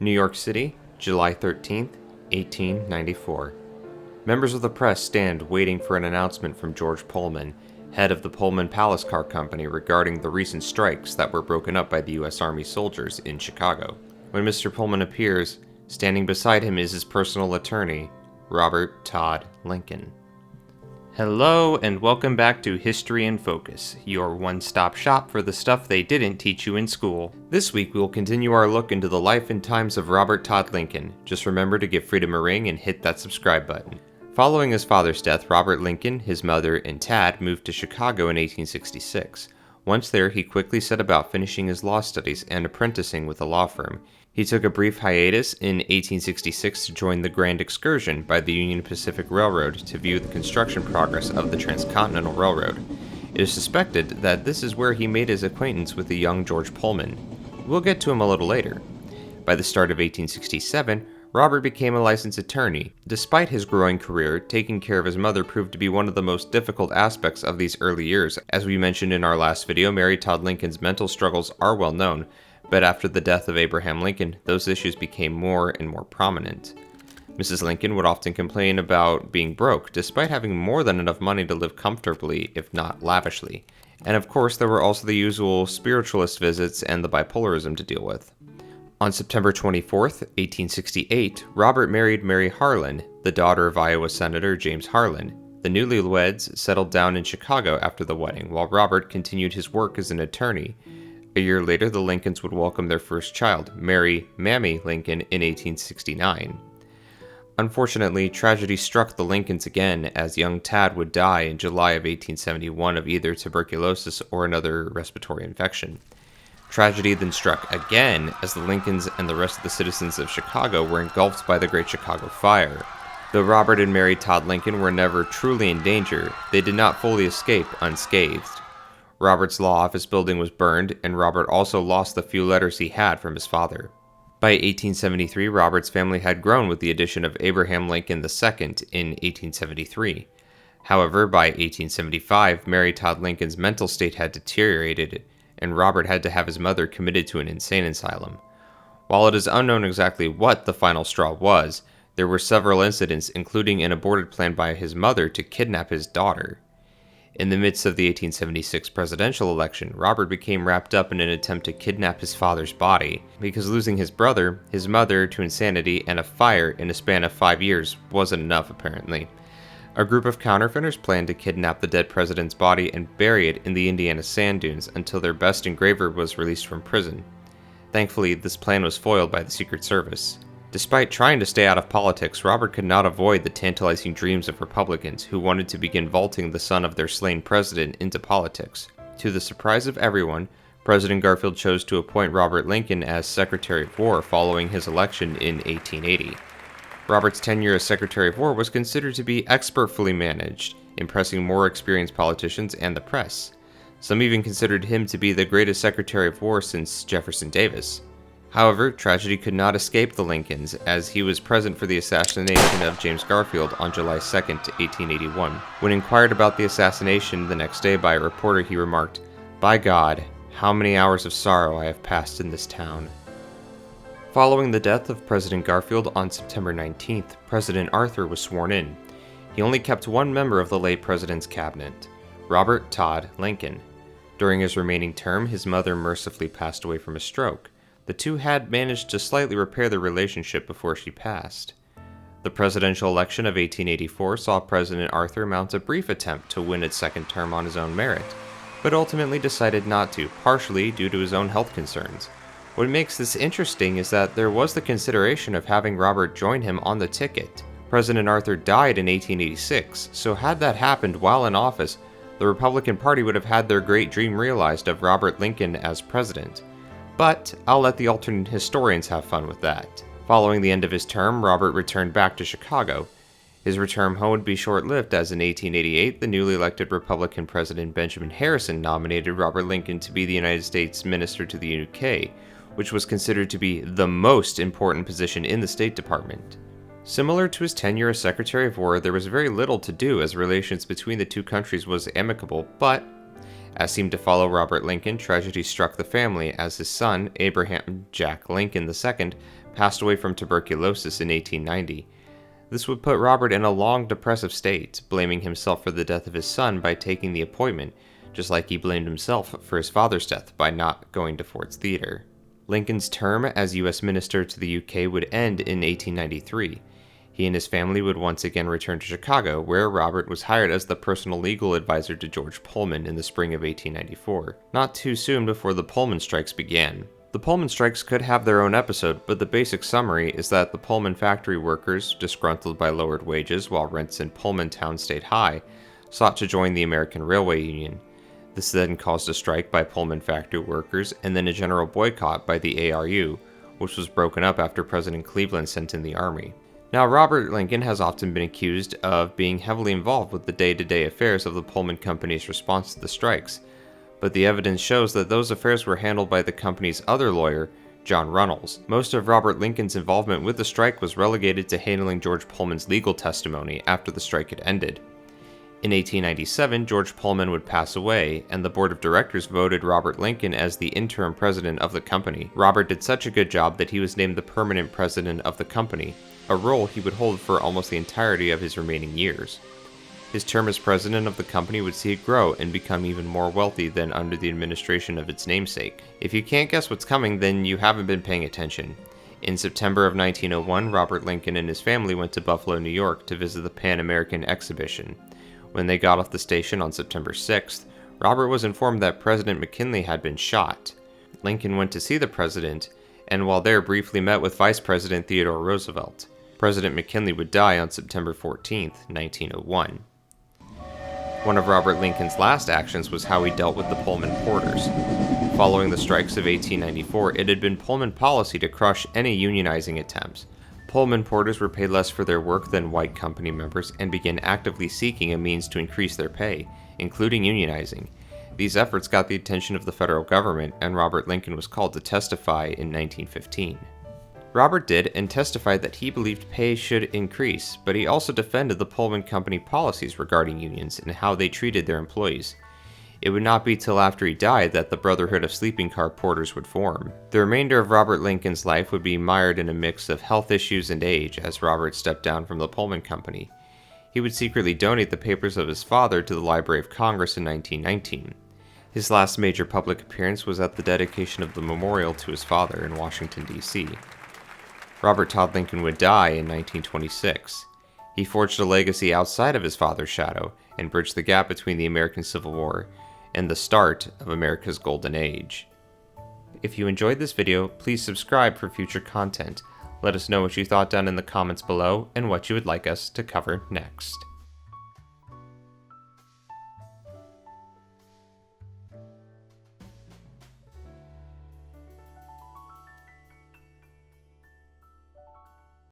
New York City, July 13th, 1894. Members of the press stand waiting for an announcement from George Pullman, head of the Pullman Palace Car Company, regarding the recent strikes that were broken up by the U.S. Army soldiers in Chicago. When Mr. Pullman appears, standing beside him is his personal attorney, Robert Todd Lincoln. Hello, and welcome back to History in Focus, your one-stop shop for the stuff they didn't teach you in school. This week, we will continue our look into the life and times of Robert Todd Lincoln. Just remember to give freedom a ring and hit that subscribe button. Following his father's death, Robert Lincoln, his mother, and Tad moved to Chicago in 1866. Once there, he quickly set about finishing his law studies and apprenticing with a law firm. He took a brief hiatus in 1866 to join the Grand Excursion by the Union Pacific Railroad to view the construction progress of the Transcontinental Railroad. It is suspected that this is where he made his acquaintance with the young George Pullman. We'll get to him a little later. By the start of 1867, Robert became a licensed attorney. Despite his growing career, taking care of his mother proved to be one of the most difficult aspects of these early years. As we mentioned in our last video, Mary Todd Lincoln's mental struggles are well known, but after the death of Abraham Lincoln, those issues became more and more prominent. Mrs. Lincoln would often complain about being broke, despite having more than enough money to live comfortably, if not lavishly. And of course, there were also the usual spiritualist visits and the bipolarism to deal with. On September 24th, 1868, Robert married Mary Harlan, the daughter of Iowa Senator James Harlan. The newlyweds settled down in Chicago after the wedding, while Robert continued his work as an attorney. A year later, the Lincolns would welcome their first child, Mary "Mammy" Lincoln, in 1869. Unfortunately, tragedy struck the Lincolns again, as young Tad would die in July of 1871 of either tuberculosis or another respiratory infection. Tragedy then struck again, as the Lincolns and the rest of the citizens of Chicago were engulfed by the Great Chicago Fire. Though Robert and Mary Todd Lincoln were never truly in danger, they did not fully escape unscathed. Robert's law office building was burned, and Robert also lost the few letters he had from his father. By 1873, Robert's family had grown with the addition of Abraham Lincoln II in 1873. However, by 1875, Mary Todd Lincoln's mental state had deteriorated, and Robert had to have his mother committed to an insane asylum. While it is unknown exactly what the final straw was, there were several incidents, including an aborted plan by his mother to kidnap his daughter. In the midst of the 1876 presidential election, Robert became wrapped up in an attempt to kidnap his father's body, because losing his brother, his mother to insanity, and a fire in a span of 5 years wasn't enough, apparently. A group of counterfeiters planned to kidnap the dead president's body and bury it in the Indiana sand dunes until their best engraver was released from prison. Thankfully, this plan was foiled by the Secret Service. Despite trying to stay out of politics, Robert could not avoid the tantalizing dreams of Republicans who wanted to begin vaulting the son of their slain president into politics. To the surprise of everyone, President Garfield chose to appoint Robert Lincoln as Secretary of War following his election in 1880. Robert's tenure as Secretary of War was considered to be expertly managed, impressing more experienced politicians and the press. Some even considered him to be the greatest Secretary of War since Jefferson Davis. However, tragedy could not escape the Lincolns, as he was present for the assassination of James Garfield on July 2, 1881. When inquired about the assassination the next day by a reporter, he remarked, "By God, how many hours of sorrow I have passed in this town." Following the death of President Garfield on September 19th, President Arthur was sworn in. He only kept one member of the late president's cabinet, Robert Todd Lincoln. During his remaining term, his mother mercifully passed away from a stroke. The two had managed to slightly repair their relationship before she passed. The presidential election of 1884 saw President Arthur mount a brief attempt to win its second term on his own merit, but ultimately decided not to, partially due to his own health concerns. What makes this interesting is that there was the consideration of having Robert join him on the ticket. President Arthur died in 1886, so had that happened while in office, the Republican Party would have had their great dream realized of Robert Lincoln as president. But I'll let the alternate historians have fun with that. Following the end of his term, Robert returned back to Chicago. His return home would be short-lived, as in 1888, the newly elected Republican President Benjamin Harrison nominated Robert Lincoln to be the United States Minister to the UK, which was considered to be the most important position in the State Department. Similar to his tenure as Secretary of War, there was very little to do as relations between the two countries was amicable, but as seemed to follow Robert Lincoln, tragedy struck the family as his son, Abraham Jack Lincoln II, passed away from tuberculosis in 1890. This would put Robert in a long depressive state, blaming himself for the death of his son by taking the appointment, just like he blamed himself for his father's death by not going to Ford's Theater. Lincoln's term as U.S. Minister to the UK would end in 1893. He and his family would once again return to Chicago, where Robert was hired as the personal legal advisor to George Pullman in the spring of 1894, not too soon before the Pullman Strikes began. The Pullman Strikes could have their own episode, but the basic summary is that the Pullman factory workers, disgruntled by lowered wages while rents in Pullman town stayed high, sought to join the American Railway Union. This then caused a strike by Pullman factory workers and then a general boycott by the ARU, which was broken up after President Cleveland sent in the army. Now, Robert Lincoln has often been accused of being heavily involved with the day-to-day affairs of the Pullman Company's response to the strikes, but the evidence shows that those affairs were handled by the company's other lawyer, John Runnels. Most of Robert Lincoln's involvement with the strike was relegated to handling George Pullman's legal testimony after the strike had ended. In 1897, George Pullman would pass away, and the board of directors voted Robert Lincoln as the interim president of the company. Robert did such a good job that he was named the permanent president of the company, a role he would hold for almost the entirety of his remaining years. His term as president of the company would see it grow and become even more wealthy than under the administration of its namesake. If you can't guess what's coming, then you haven't been paying attention. In September of 1901, Robert Lincoln and his family went to Buffalo, New York to visit the Pan American Exhibition. When they got off the station on September 6th, Robert was informed that President McKinley had been shot. Lincoln went to see the president, and while there briefly met with Vice President Theodore Roosevelt. President McKinley would die on September 14th, 1901. One of Robert Lincoln's last actions was how he dealt with the Pullman porters. Following the strikes of 1894, it had been Pullman policy to crush any unionizing attempts. Pullman porters were paid less for their work than white company members and began actively seeking a means to increase their pay, including unionizing. These efforts got the attention of the federal government, and Robert Lincoln was called to testify in 1915. Robert did and testified that he believed pay should increase, but he also defended the Pullman Company policies regarding unions and how they treated their employees. It would not be till after he died that the Brotherhood of Sleeping Car Porters would form. The remainder of Robert Lincoln's life would be mired in a mix of health issues and age as Robert stepped down from the Pullman Company. He would secretly donate the papers of his father to the Library of Congress in 1919. His last major public appearance was at the dedication of the memorial to his father in Washington, D.C. Robert Todd Lincoln would die in 1926. He forged a legacy outside of his father's shadow and bridged the gap between the American Civil War and the start of America's Golden Age. If you enjoyed this video, please subscribe for future content. Let us know what you thought down in the comments below and what you would like us to cover next.